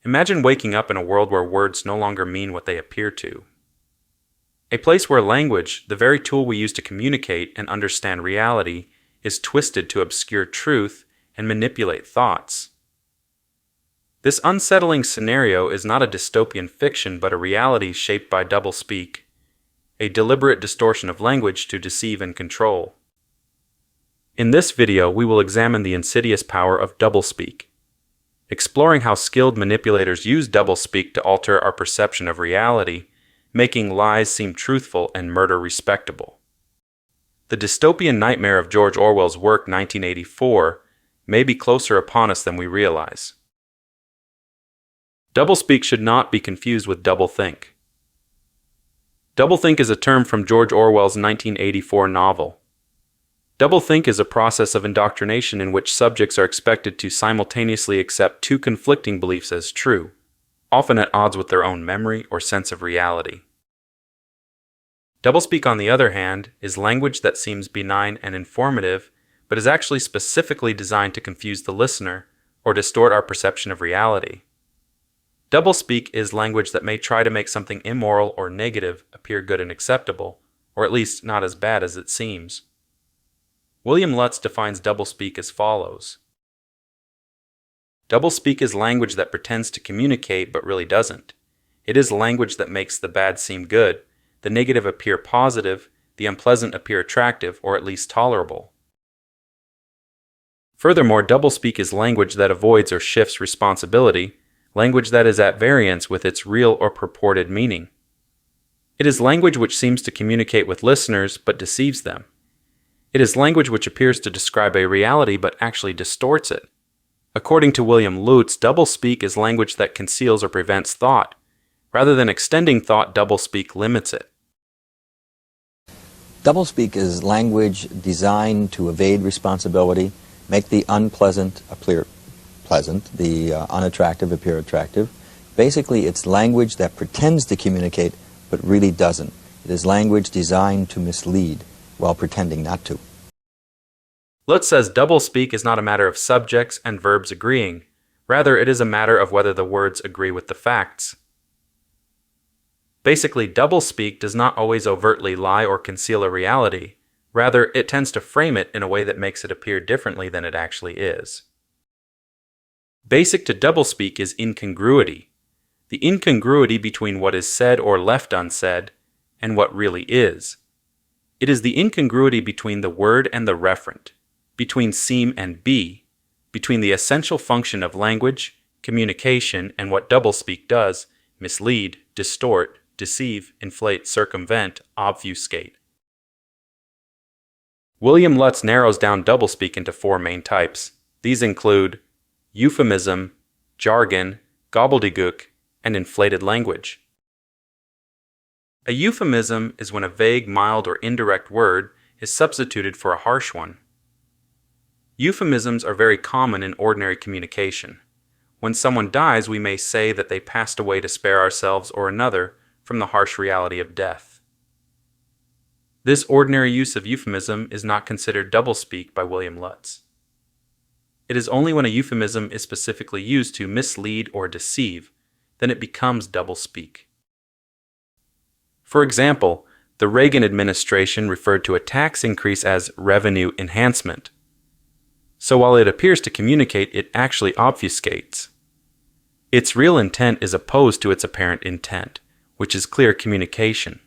Imagine waking up in a world where words no longer mean what they appear to. A place where language, the very tool we use to communicate and understand reality, is twisted to obscure truth and manipulate thoughts. This unsettling scenario is not a dystopian fiction but a reality shaped by doublespeak, a deliberate distortion of language to deceive and control. In this video, we will examine the insidious power of doublespeak, exploring how skilled manipulators use doublespeak to alter our perception of reality, making lies seem truthful and murder respectable. The dystopian nightmare of George Orwell's work 1984 may be closer upon us than we realize. Doublespeak should not be confused with doublethink. Doublethink is a term from George Orwell's 1984 novel. Doublethink is a process of indoctrination in which subjects are expected to simultaneously accept two conflicting beliefs as true, often at odds with their own memory or sense of reality. Doublespeak, on the other hand, is language that seems benign and informative, but is actually specifically designed to confuse the listener or distort our perception of reality. Doublespeak is language that may try to make something immoral or negative appear good and acceptable, or at least not as bad as it seems. William Lutz defines doublespeak as follows. Doublespeak is language that pretends to communicate but really doesn't. It is language that makes the bad seem good, the negative appear positive, the unpleasant appear attractive or at least tolerable. Furthermore, doublespeak is language that avoids or shifts responsibility, language that is at variance with its real or purported meaning. It is language which seems to communicate with listeners but deceives them. It is language which appears to describe a reality but actually distorts it. According to William Lutz, doublespeak is language that conceals or prevents thought. Rather than extending thought, doublespeak limits it. Doublespeak is language designed to evade responsibility, make the unpleasant appear pleasant, the unattractive appear attractive. Basically, it's language that pretends to communicate but really doesn't. It is language designed to mislead while pretending not to. Lutz says doublespeak is not a matter of subjects and verbs agreeing. Rather, it is a matter of whether the words agree with the facts. Basically, doublespeak does not always overtly lie or conceal a reality. Rather, it tends to frame it in a way that makes it appear differently than it actually is. Basic to doublespeak is incongruity, the incongruity between what is said or left unsaid and what really is. It is the incongruity between the word and the referent, between seem and be, between the essential function of language, communication, and what doublespeak does: mislead, distort, deceive, inflate, circumvent, obfuscate. William Lutz narrows down doublespeak into four main types. These include euphemism, jargon, gobbledygook, and inflated language. A euphemism is when a vague, mild, or indirect word is substituted for a harsh one. Euphemisms are very common in ordinary communication. When someone dies, we may say that they passed away to spare ourselves or another from the harsh reality of death. This ordinary use of euphemism is not considered doublespeak by William Lutz. It is only when a euphemism is specifically used to mislead or deceive, then it becomes doublespeak. For example, the Reagan administration referred to a tax increase as revenue enhancement. So while it appears to communicate, it actually obfuscates. Its real intent is opposed to its apparent intent, which is clear communication.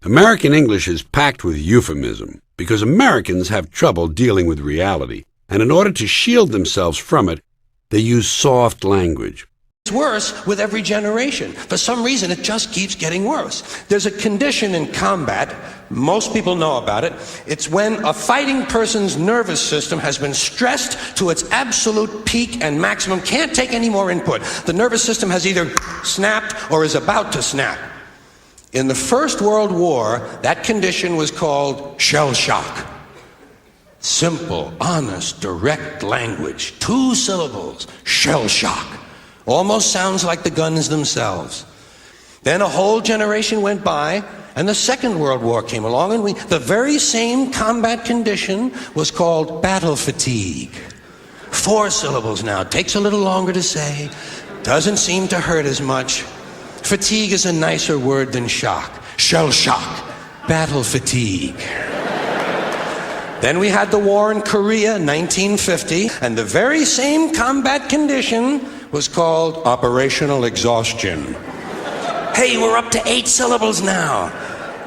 American English is packed with euphemism because Americans have trouble dealing with reality, and in order to shield themselves from it, they use soft language. It's worse with every generation. For some reason, it just keeps getting worse. There's a condition in combat, most people know about it. It's when a fighting person's nervous system has been stressed to its absolute peak and maximum, can't take any more input. The nervous system has either snapped or is about to snap. In the First World War, that condition was called shell shock. Simple, honest, direct language, 2 syllables, shell shock. Almost sounds like the guns themselves. Then a whole generation went by, and the Second World War came along, and the very same combat condition was called battle fatigue. 4 syllables now. Takes a little longer to say. Doesn't seem to hurt as much. Fatigue is a nicer word than shock. Shell shock. Battle fatigue. Then we had the war in Korea in 1950, and the very same combat condition was called operational exhaustion. Hey, we're up to 8 syllables now.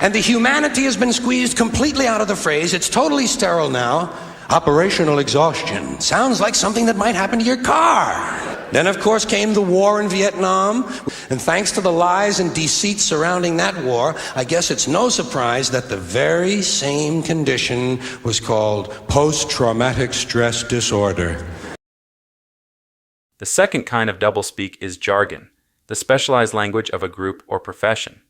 And the humanity has been squeezed completely out of the phrase. It's totally sterile now. Operational exhaustion. Sounds like something that might happen to your car. Then, of course, came the war in Vietnam. And thanks to the lies and deceit surrounding that war, I guess it's no surprise that the very same condition was called post-traumatic stress disorder. The second kind of doublespeak is jargon, the specialized language of a group or profession.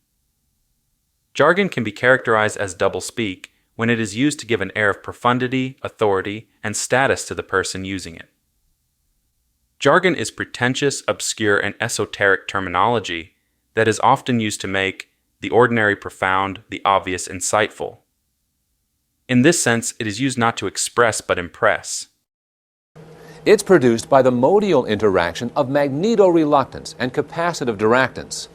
Jargon can be characterized as doublespeak when it is used to give an air of profundity, authority, and status to the person using it. Jargon is pretentious, obscure, and esoteric terminology that is often used to make the ordinary profound, the obvious insightful. In this sense, it is used not to express but impress. It's produced by the modial interaction of magneto-reluctance and capacitive diractance.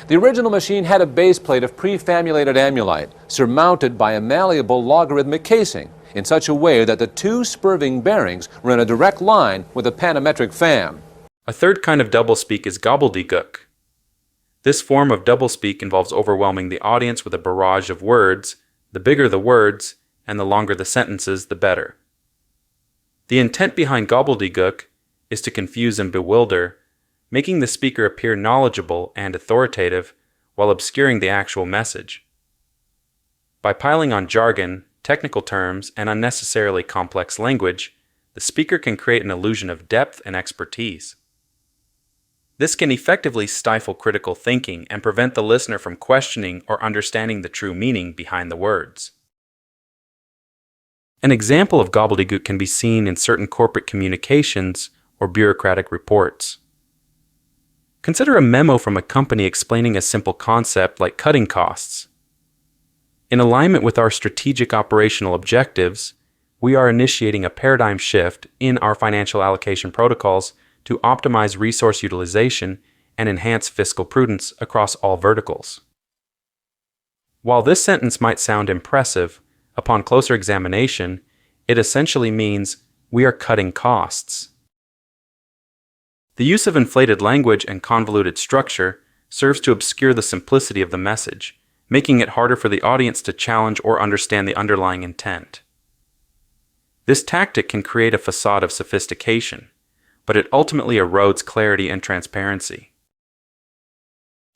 The original machine had a base plate of prefamulated amulite surmounted by a malleable logarithmic casing in such a way that the 2 spurving bearings were in a direct line with a panometric fam. A third kind of doublespeak is gobbledygook. This form of doublespeak involves overwhelming the audience with a barrage of words. The bigger the words and the longer the sentences, the better. The intent behind gobbledygook is to confuse and bewilder, making the speaker appear knowledgeable and authoritative while obscuring the actual message. By piling on jargon, technical terms, and unnecessarily complex language, the speaker can create an illusion of depth and expertise. This can effectively stifle critical thinking and prevent the listener from questioning or understanding the true meaning behind the words. An example of gobbledygook can be seen in certain corporate communications or bureaucratic reports. Consider a memo from a company explaining a simple concept like cutting costs. In alignment with our strategic operational objectives, we are initiating a paradigm shift in our financial allocation protocols to optimize resource utilization and enhance fiscal prudence across all verticals. While this sentence might sound impressive, upon closer examination, it essentially means we are cutting costs. The use of inflated language and convoluted structure serves to obscure the simplicity of the message, making it harder for the audience to challenge or understand the underlying intent. This tactic can create a facade of sophistication, but it ultimately erodes clarity and transparency.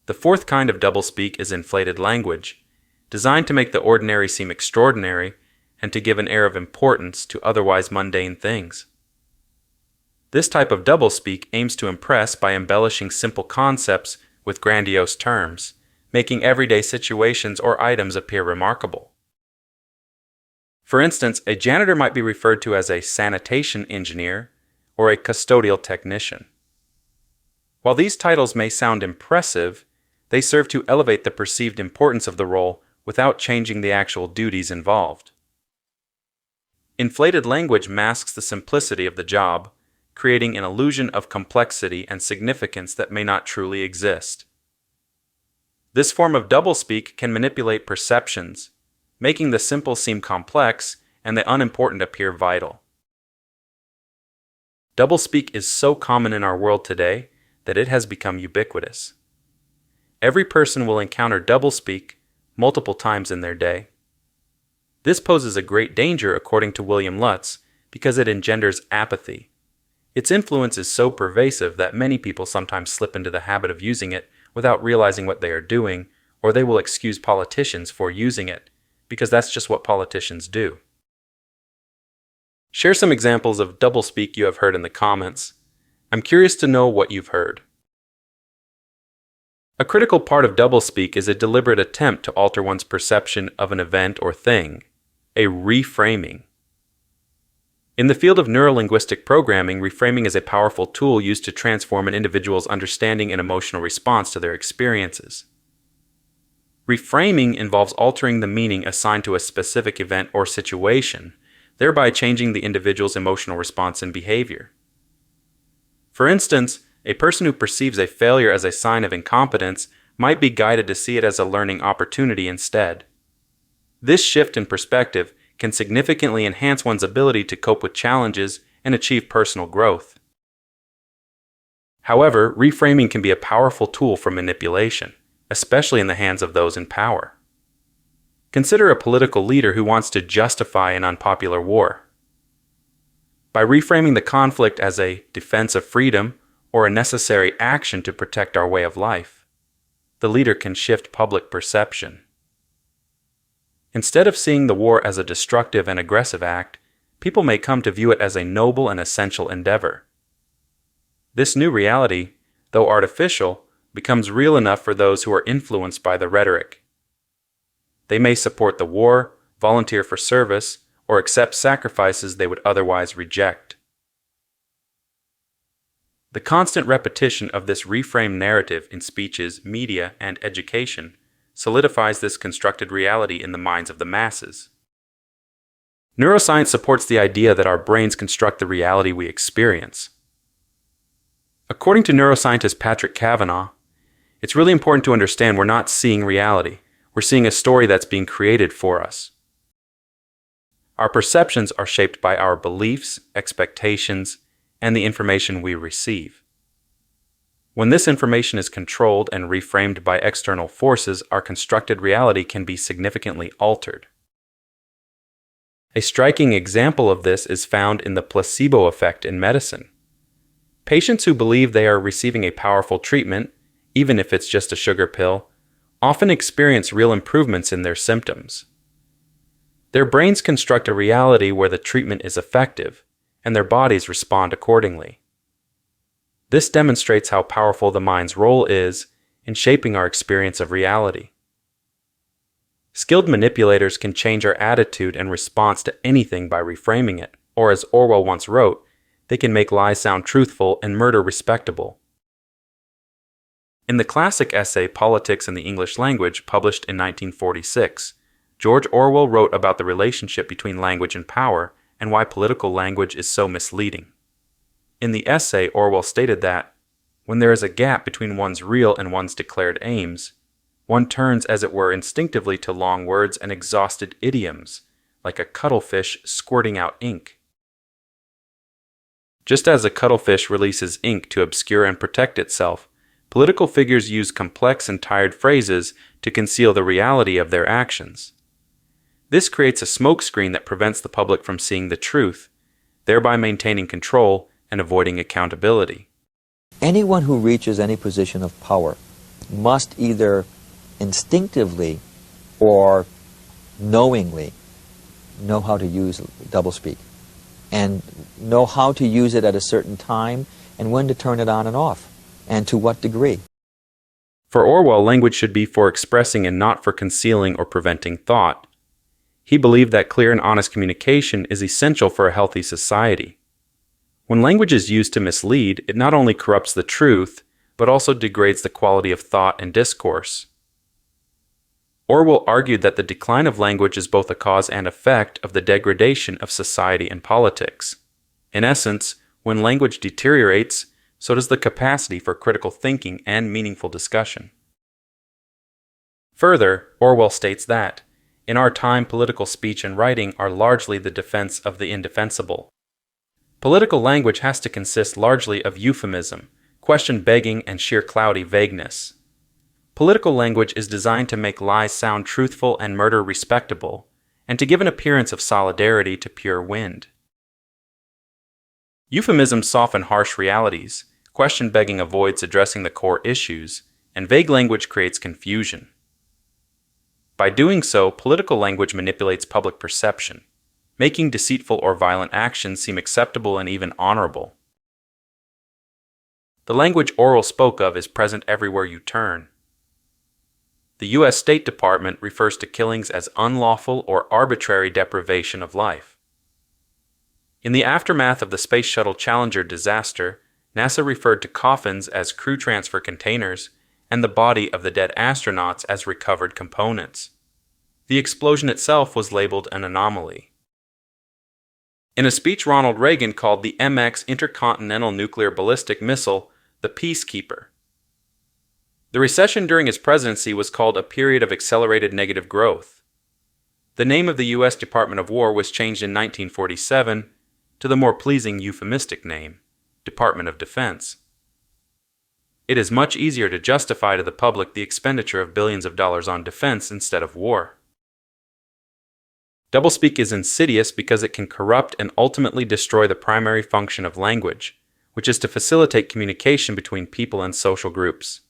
The fourth kind of doublespeak is inflated language, designed to make the ordinary seem extraordinary and to give an air of importance to otherwise mundane things. This type of doublespeak aims to impress by embellishing simple concepts with grandiose terms, making everyday situations or items appear remarkable. For instance, a janitor might be referred to as a sanitation engineer or a custodial technician. While these titles may sound impressive, they serve to elevate the perceived importance of the role without changing the actual duties involved. Inflated language masks the simplicity of the job, creating an illusion of complexity and significance that may not truly exist. This form of doublespeak can manipulate perceptions, making the simple seem complex and the unimportant appear vital. Doublespeak is so common in our world today that it has become ubiquitous. Every person will encounter doublespeak multiple times in their day. This poses a great danger, according to William Lutz, because it engenders apathy. Its influence is so pervasive that many people sometimes slip into the habit of using it without realizing what they are doing, or they will excuse politicians for using it, because that's just what politicians do. Share some examples of doublespeak you have heard in the comments. I'm curious to know what you've heard. A critical part of doublespeak is a deliberate attempt to alter one's perception of an event or thing, a reframing. In the field of neurolinguistic programming, reframing is a powerful tool used to transform an individual's understanding and emotional response to their experiences. Reframing involves altering the meaning assigned to a specific event or situation, thereby changing the individual's emotional response and behavior. For instance, a person who perceives a failure as a sign of incompetence might be guided to see it as a learning opportunity instead. This shift in perspective can significantly enhance one's ability to cope with challenges and achieve personal growth. However, reframing can be a powerful tool for manipulation, especially in the hands of those in power. Consider a political leader who wants to justify an unpopular war. By reframing the conflict as a defense of freedom or a necessary action to protect our way of life, the leader can shift public perception. Instead of seeing the war as a destructive and aggressive act, people may come to view it as a noble and essential endeavor. This new reality, though artificial, becomes real enough for those who are influenced by the rhetoric. They may support the war, volunteer for service, or accept sacrifices they would otherwise reject. The constant repetition of this reframed narrative in speeches, media, and education solidifies this constructed reality in the minds of the masses. Neuroscience supports the idea that our brains construct the reality we experience. According to neuroscientist Patrick Cavanaugh, it's really important to understand we're not seeing reality. We're seeing a story that's being created for us. Our perceptions are shaped by our beliefs, expectations, and the information we receive. When this information is controlled and reframed by external forces, our constructed reality can be significantly altered. A striking example of this is found in the placebo effect in medicine. Patients who believe they are receiving a powerful treatment, even if it's just a sugar pill, often experience real improvements in their symptoms. Their brains construct a reality where the treatment is effective, and their bodies respond accordingly. This demonstrates how powerful the mind's role is in shaping our experience of reality. Skilled manipulators can change our attitude and response to anything by reframing it, or as Orwell once wrote, they can make lies sound truthful and murder respectable. In the classic essay Politics in the English Language, published in 1946, George Orwell wrote about the relationship between language and power and why political language is so misleading. In the essay, Orwell stated that, when there is a gap between one's real and one's declared aims, one turns as it were instinctively to long words and exhausted idioms, like a cuttlefish squirting out ink. Just as a cuttlefish releases ink to obscure and protect itself, political figures use complex and tired phrases to conceal the reality of their actions. This creates a smokescreen that prevents the public from seeing the truth, thereby maintaining control and avoiding accountability. Anyone who reaches any position of power must either instinctively or knowingly know how to use doublespeak and know how to use it at a certain time and when to turn it on and off, and to what degree. For Orwell, language should be for expressing and not for concealing or preventing thought. He believed that clear and honest communication is essential for a healthy society. When language is used to mislead, it not only corrupts the truth, but also degrades the quality of thought and discourse. Orwell argued that the decline of language is both a cause and effect of the degradation of society and politics. In essence, when language deteriorates, so does the capacity for critical thinking and meaningful discussion. Further, Orwell states that, in our time, political speech and writing are largely the defense of the indefensible. Political language has to consist largely of euphemism, question-begging, and sheer cloudy vagueness. Political language is designed to make lies sound truthful and murder respectable, and to give an appearance of solidarity to pure wind. Euphemisms soften harsh realities, question-begging avoids addressing the core issues, and vague language creates confusion. By doing so, political language manipulates public perception, making deceitful or violent actions seem acceptable and even honorable. The language Orwell spoke of is present everywhere you turn. The U.S. State Department refers to killings as unlawful or arbitrary deprivation of life. In the aftermath of the Space Shuttle Challenger disaster, NASA referred to coffins as crew transfer containers and the body of the dead astronauts as recovered components. The explosion itself was labeled an anomaly. In a speech Ronald Reagan called the MX Intercontinental Nuclear Ballistic Missile the Peacekeeper. The recession during his presidency was called a period of accelerated negative growth. The name of the U.S. Department of War was changed in 1947 to the more pleasing euphemistic name, Department of Defense. It is much easier to justify to the public the expenditure of billions of dollars on defense instead of war. Doublespeak is insidious because it can corrupt and ultimately destroy the primary function of language, which is to facilitate communication between people and social groups.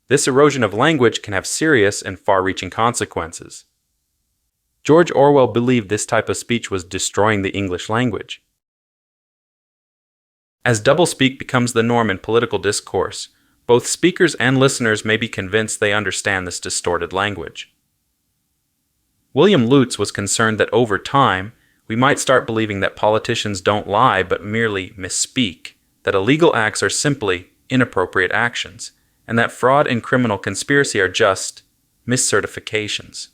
This erosion of language can have serious and far-reaching consequences. George Orwell believed this type of speech was destroying the English language. As doublespeak becomes the norm in political discourse, both speakers and listeners may be convinced they understand this distorted language. William Lutz was concerned that over time, we might start believing that politicians don't lie but merely misspeak, that illegal acts are simply inappropriate actions, and that fraud and criminal conspiracy are just miscertifications.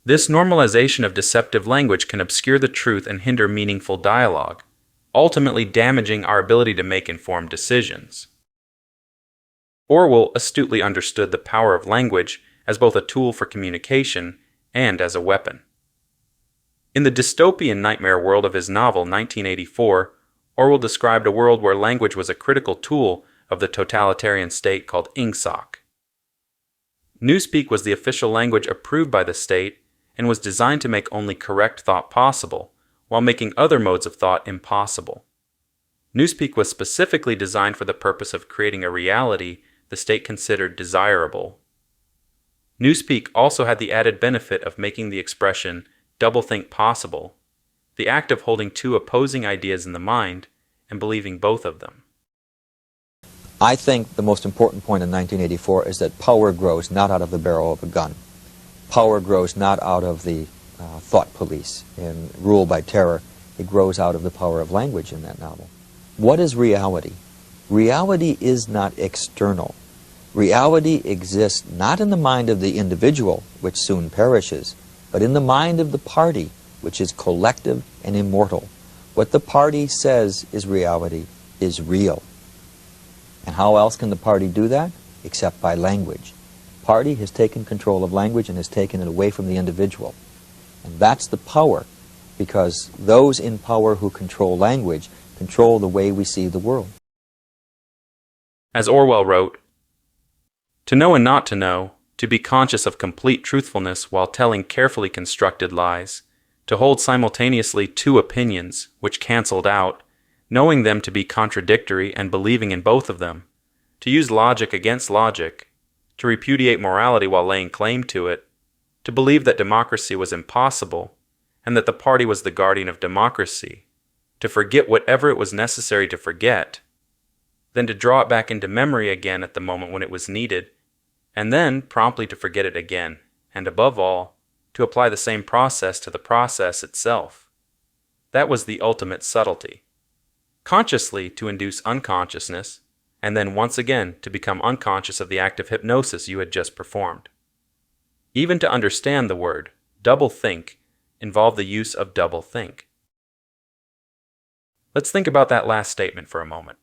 This normalization of deceptive language can obscure the truth and hinder meaningful dialogue, ultimately damaging our ability to make informed decisions. Orwell astutely understood the power of language as both a tool for communication and as a weapon. In the dystopian nightmare world of his novel 1984, Orwell described a world where language was a critical tool of the totalitarian state called Ingsoc. Newspeak was the official language approved by the state and was designed to make only correct thought possible, while making other modes of thought impossible. Newspeak was specifically designed for the purpose of creating a reality the state considered desirable. Newspeak also had the added benefit of making the expression doublethink possible, the act of holding two opposing ideas in the mind and believing both of them. I think the most important point in 1984 is that power grows not out of the barrel of a gun. Power grows not out of the thought police and rule by terror. It grows out of the power of language in that novel. What is reality? Reality is not external. Reality exists not in the mind of the individual, which soon perishes, but in the mind of the party, which is collective and immortal. What the party says is reality is real. And how else can the party do that? Except by language. Party has taken control of language and has taken it away from the individual. And that's the power, because those in power who control language control the way we see the world. As Orwell wrote, "To know and not to know, to be conscious of complete truthfulness while telling carefully constructed lies, to hold simultaneously two opinions which cancelled out, knowing them to be contradictory and believing in both of them, to use logic against logic, to repudiate morality while laying claim to it, to believe that democracy was impossible, and that the party was the guardian of democracy, to forget whatever it was necessary to forget, then to draw it back into memory again at the moment when it was needed, and then promptly to forget it again, and above all, to apply the same process to the process itself. That was the ultimate subtlety. Consciously to induce unconsciousness, and then once again to become unconscious of the act of hypnosis you had just performed. Even to understand the word doublethink involved the use of doublethink. Let's think about that last statement for a moment.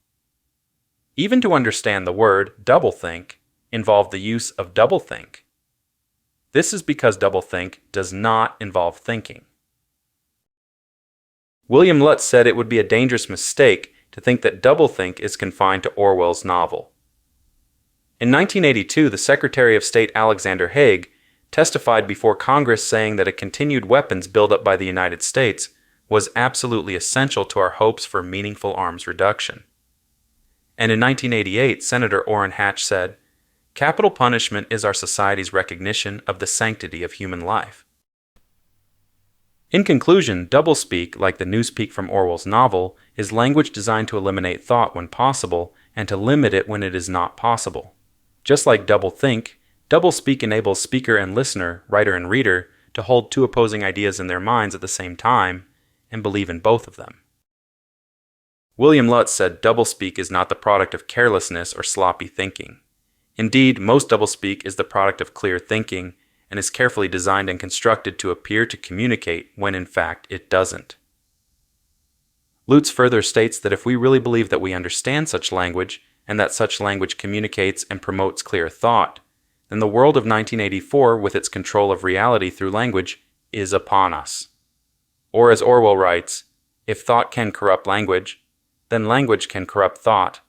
Even to understand the word doublethink involved the use of doublethink. This is because doublethink does not involve thinking. William Lutz said it would be a dangerous mistake to think that doublethink is confined to Orwell's novel. In 1982, the Secretary of State Alexander Haig testified before Congress saying that a continued weapons buildup by the United States was absolutely essential to our hopes for meaningful arms reduction. And in 1988, Senator Orrin Hatch said, "Capital punishment is our society's recognition of the sanctity of human life." In conclusion, doublespeak, like the newspeak from Orwell's novel, is language designed to eliminate thought when possible and to limit it when it is not possible. Just like doublethink, doublespeak enables speaker and listener, writer and reader, to hold two opposing ideas in their minds at the same time and believe in both of them. William Lutz said doublespeak is not the product of carelessness or sloppy thinking. Indeed, most doublespeak is the product of clear thinking and is carefully designed and constructed to appear to communicate when in fact it doesn't. Lutz further states that if we really believe that we understand such language, and that such language communicates and promotes clear thought, then the world of 1984, with its control of reality through language, is upon us. Or as Orwell writes, if thought can corrupt language, then language can corrupt thought,